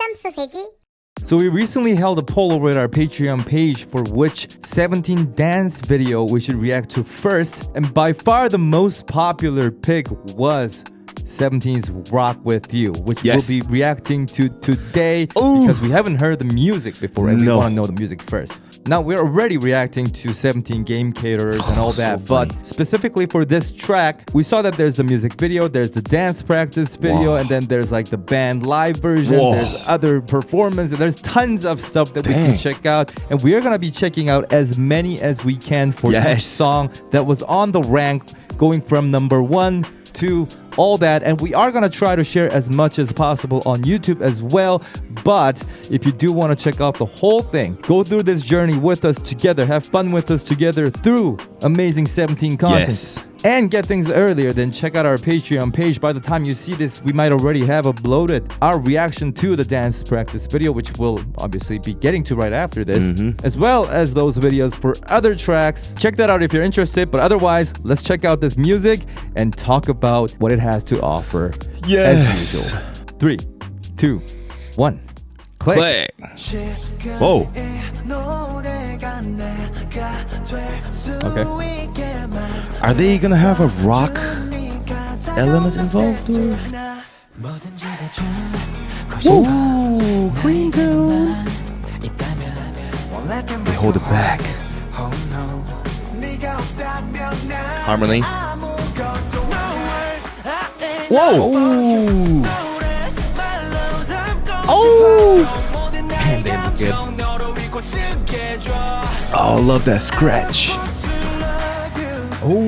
한참 쓰세지? So we recently held a poll over at our Patreon page for which 17 dance video we should react to first. And by far the most popular pick was 17's Rock With You, which Yes. we'll be reacting to today Ooh. because we haven't heard the music before and we No. want to know the music first. Now, we're already reacting to 17 Game Caterers and all so that, but funny. specifically for this track, we saw that there's the music video, there's the dance practice video, Wow. and then there's like the band live version, Whoa. there's other performances, there's tons of stuff that we can Dang. check out, and we are going to be checking out as many as we can for Yes. each song that was on the rank, going from number 1 to all that, and we are gonna try to share as much as possible on YouTube as well. But if you do want to check out the whole thing, go through this journey with us together, have fun with us together through amazing 17 content. Yes. And get things earlier, then check out our Patreon page. By the time you see this, we might already have uploaded our reaction to the dance practice video, which we'll obviously be getting to right after this, as well as those videos for other tracks. Check that out if you're interested. But otherwise, let's check out this music and talk about what it has to offer as Yes. usual. 3, 2, 1, click. Play. Whoa. Okay. Are they gonna have a rock element involved? Or? Ooh, green girl. They hold it back. Harmony. Whoa. Ooh. Oh. Man, they look good. Oh, I love that scratch. Oh.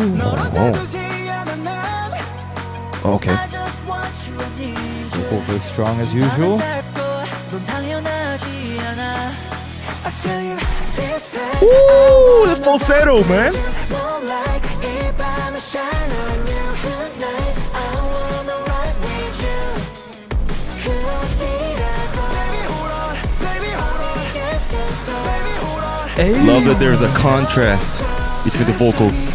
Okay. Vocals are strong as usual. Ooh, the falsetto, man. Hey. Love that there's a contrast between the vocals.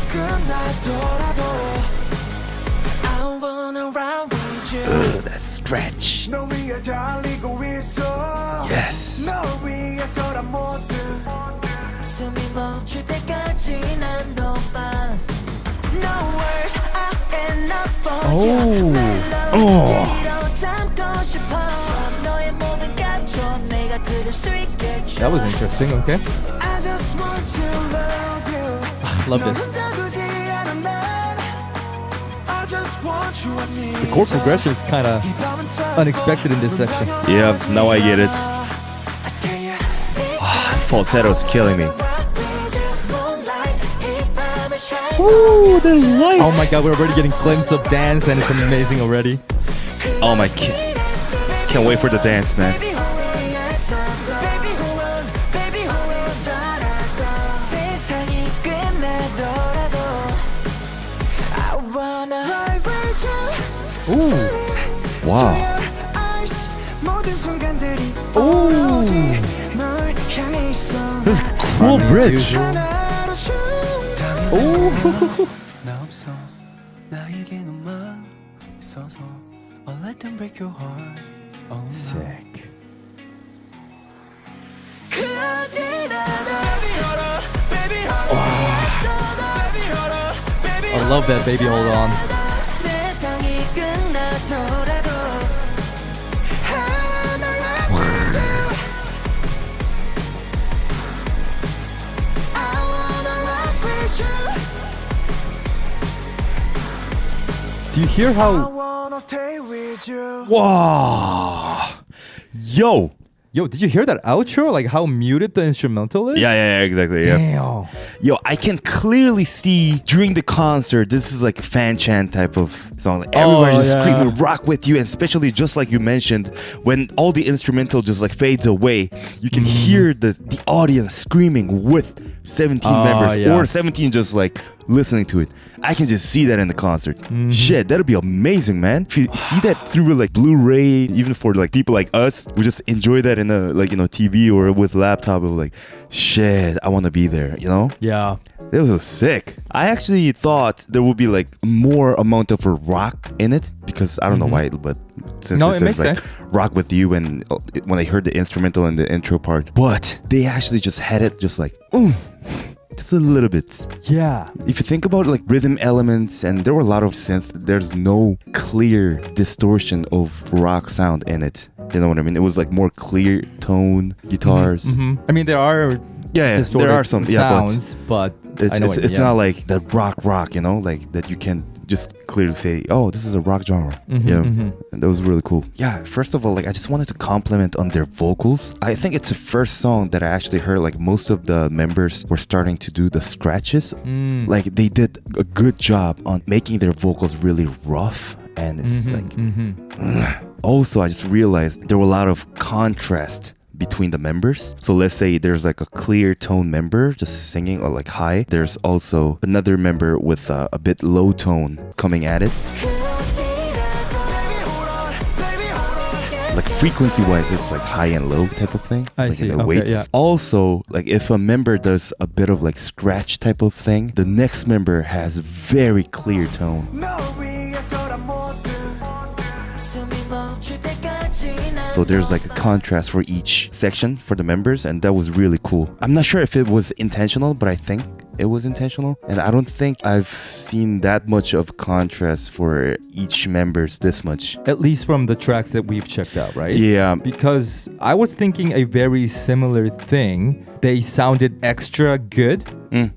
Ugh, that stretch. Yes. Oh. That was interesting, okay. Love this. The chord progression is kind of unexpected in this section. Yeah, now I get it. Falsetto's killing me. Ooh, there's light. Oh my god, we're already getting glimpses of dance and it's amazing already. Oh my can't wait for the dance, man. Ooh. Wow. Ooh. This is a cool bridge. Ooh. Sick. I love that baby hold on. Do you hear how... Wow. Yo. Yo, did you hear that outro? Like how muted the instrumental is? Yeah, exactly. Yeah. Damn. Yo, I can clearly see during the concert, this is like a fan chant type of song. Like everybody's just screaming "Rock With You," and especially just like you mentioned, when all the instrumental just like fades away, you can hear the audience screaming with 17 members, yeah. or 17 just like listening to it. I can just see that in the concert. Shit, that'd be amazing, man. If you see that through like Blu-ray, even for like people like us, we just enjoy that in a like, you know, TV or with laptop. Of like, shit, I want to be there, you know? Yeah. It was sick. I actually thought there would be like more amount of a rock in it because I don't know why, but since No, it it makes says like sense. rock with you, and when I heard the instrumental in the intro part, but they actually just had it just like, just a little bit. Yeah. If you think about like rhythm elements, and there were a lot of synth, there's no clear distortion of rock sound in it. You know what I mean? It was like more clear tone guitars. I mean, there are Yeah, distorted there are some sounds, but I know it's not like the rock, you know, like that you can just clearly say, oh, this is a rock genre, you know, and that was really cool. Yeah, first of all, like I just wanted to compliment on their vocals. I think it's the first song that I actually heard like most of the members were starting to do the scratches. Like they did a good job on making their vocals really rough, and it's also I just realized there were a lot of contrast between the members. So let's say there's like a clear tone member just singing or like high. There's also another member with a bit low tone coming at it. Like frequency wise, it's like high and low type of thing. I like see. in the Okay, weight. yeah. Also, like if a member does a bit of like scratch type of thing, the next member has very clear tone. So there's like a contrast for each section for the members, and that was really cool. I'm not sure if it was intentional, but I think it was intentional. And I don't think I've seen that much of contrast for each members this much. At least from the tracks that we've checked out, right? Yeah. Because I was thinking a very similar thing. They sounded extra good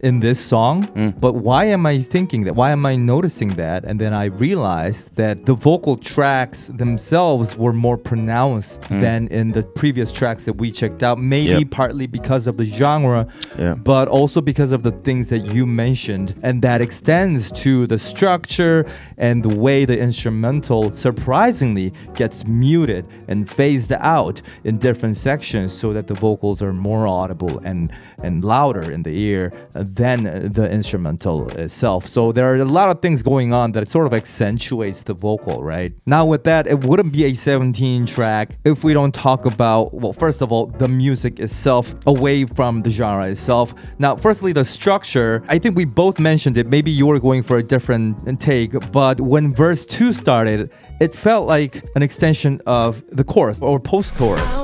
in this song. But why am I thinking that? Why am I noticing that? And then I realized that the vocal tracks themselves were more pronounced than in the previous tracks that we checked out. Maybe partly because of the genre, but also because of the things that you mentioned. And that extends to the structure and the way the instrumental surprisingly gets muted and phased out in different sections so that the vocals are more audible and louder in the ear than the instrumental itself. So there are a lot of things going on that sort of accentuates the vocal, right? Now with that, it wouldn't be a 17 track if we don't talk about, well, first of all, the music itself away from the genre itself. Now, firstly, the structure, I think we both mentioned it. Maybe you were going for a different take, but when verse 2 started, it felt like an extension of the chorus or post-chorus.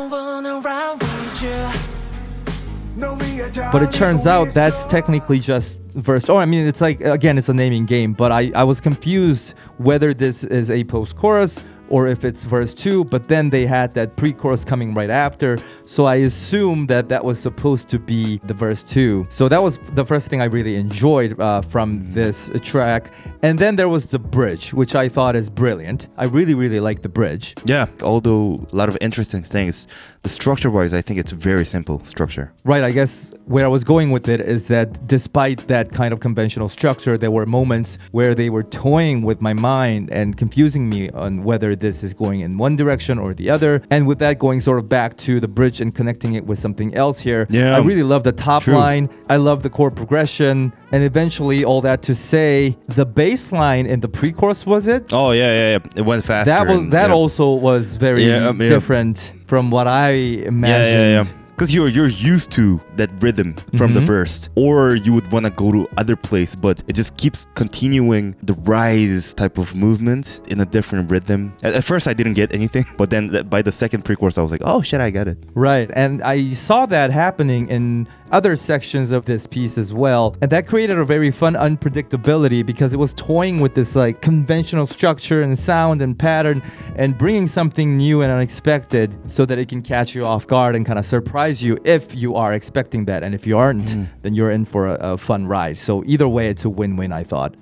But it turns out that's technically just verse. Oh, I mean, it's like, again, it's a naming game, but I was confused whether this is a post-chorus or if it's verse 2, but then they had that pre-chorus coming right after, so I assume that that was supposed to be the verse 2. So that was the first thing I really enjoyed from this track. And then there was the bridge, which I thought is brilliant. I really, really like the bridge. Yeah, although a lot of interesting things, the structure-wise, I think it's very simple structure. Right, I guess where I was going with it is that despite that kind of conventional structure, there were moments where they were toying with my mind and confusing me on whether this is going in one direction or the other. And with that, going sort of back to the bridge and connecting it with something else here. Yeah, I really love the top line. I love the chord progression. And eventually, all that to say, the bass line in the pre-chorus, was it? Oh, yeah. It went faster. That also was very different from what I imagined. Yeah. Because you're used to that rhythm from the verse, or you would want to go to other place, but it just keeps continuing the rise type of movement in a different rhythm. At first, I didn't get anything, but then by the second pre-chorus, I was like, oh shit, I got it. Right, and I saw that happening in other sections of this piece as well, and that created a very fun unpredictability because it was toying with this like conventional structure and sound and pattern and bringing something new and unexpected so that it can catch you off guard and kind of surprise you if you are expecting that, and if you aren't, then you're in for a fun ride. So either way, it's a win-win, I thought.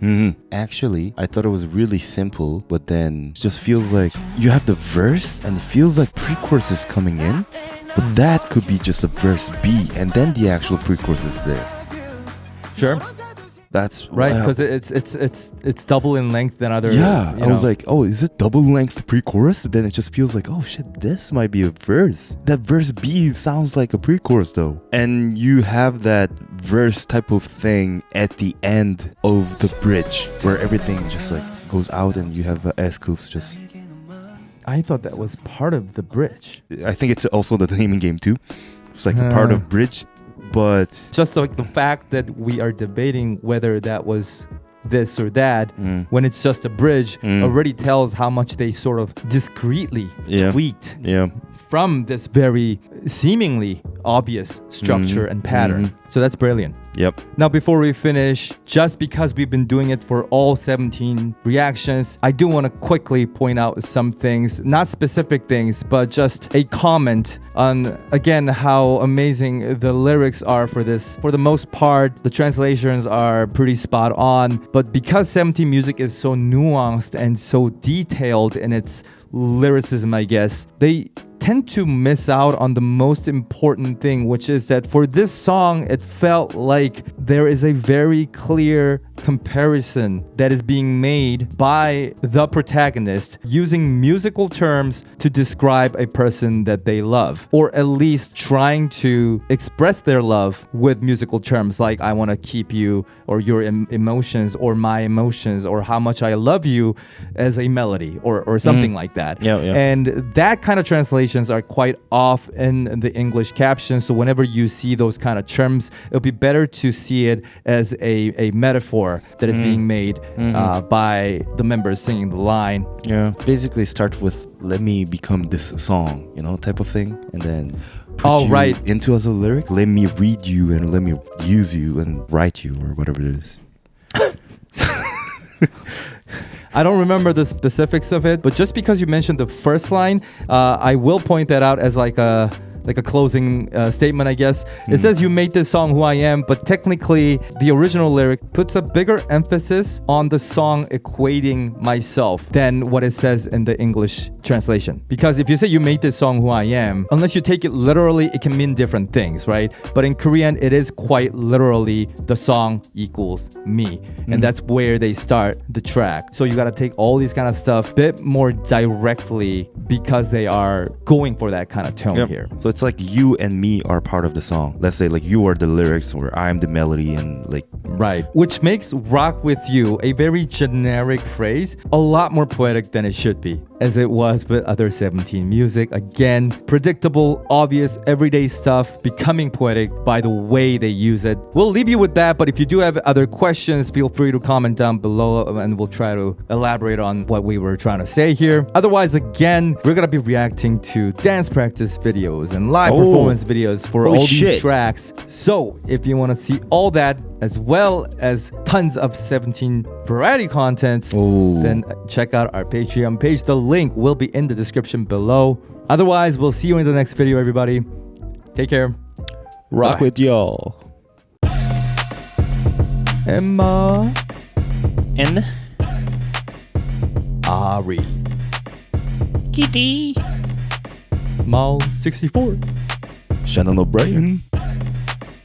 Actually, I thought it was really simple, but then it just feels like you have the verse and it feels like pre-chorus is coming in, but that could be just a verse B and then the actual pre-chorus is there. Sure. That's right, because it's double in length than other. Yeah, you I was know. like, oh, is it double length pre-chorus? Then it just feels like, oh shit, this might be a verse. That verse B sounds like a pre-chorus though. And you have that verse type of thing at the end of the bridge where everything just like goes out and you have S scoops just. I thought that was part of the bridge. I think it's also the naming game too. It's like a part of bridge, but just like the fact that we are debating whether that was this or that when it's just a bridge already tells how much they sort of discreetly tweaked from this very seemingly obvious structure and pattern. So that's brilliant. Yep. Now, before we finish, just because we've been doing it for all 17 reactions, I do want to quickly point out some things, not specific things, but just a comment on, again, how amazing the lyrics are for this. For the most part, the translations are pretty spot on, but because 17 music is so nuanced and so detailed in its lyricism, I guess, they tend to miss out on the most important thing, which is that for this song, it felt like there is a very clear comparison that is being made by the protagonist using musical terms to describe a person that they love, or at least trying to express their love with musical terms like I want to keep you, or your emotions, or my emotions, or how much I love you as a melody, or something like that. And that kind of translations are quite off in the English caption, so whenever you see those kind of terms, it'll be better to see it as a metaphor that is being made by the members singing the line. Yeah, basically start with let me become this song, you know, type of thing, and then put you into as a lyric. Let me read you and let me use you and write you, or whatever it is. I don't remember the specifics of it, but just because you mentioned the first line, I will point that out as like a closing statement, I guess. It says you made this song Who I Am, but technically the original lyric puts a bigger emphasis on the song equating myself than what it says in the English translation. Because if you say you made this song Who I Am, unless you take it literally, it can mean different things, right? But in Korean, it is quite literally the song equals me. And that's where they start the track. So you got to take all these kind of stuff a bit more directly because they are going for that kind of tone here. So it's like you and me are part of the song. Let's say like you are the lyrics or I'm the melody, and like which makes Rock With You a very generic phrase, a lot more poetic than it should be, as it was with other 17 music. Again, predictable, obvious, everyday stuff becoming poetic by the way they use it. We'll leave you with that, but if you do have other questions, feel free to comment down below and we'll try to elaborate on what we were trying to say here. Otherwise, again, we're gonna be reacting to dance practice videos and live performance videos for all these tracks. So if you want to see all that, as well as tons of 17 variety content, then check out our Patreon page. The link will be in the description below. Otherwise, we'll see you in the next video, everybody. Take care. Rock with y'all. Emma and Ari Kitty Mal 64 Shannon O'Brien,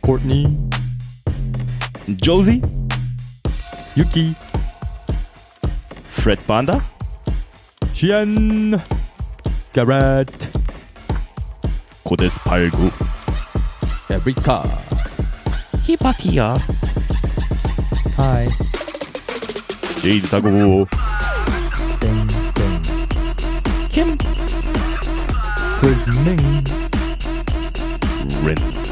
Courtney, Josie, Yuki, Fred Panda, Xian, Garrett, Kodes 89, Erika, 히바티야 Hi, Jade Sago, Ding Ding, 김 Quiz Ming, Rin.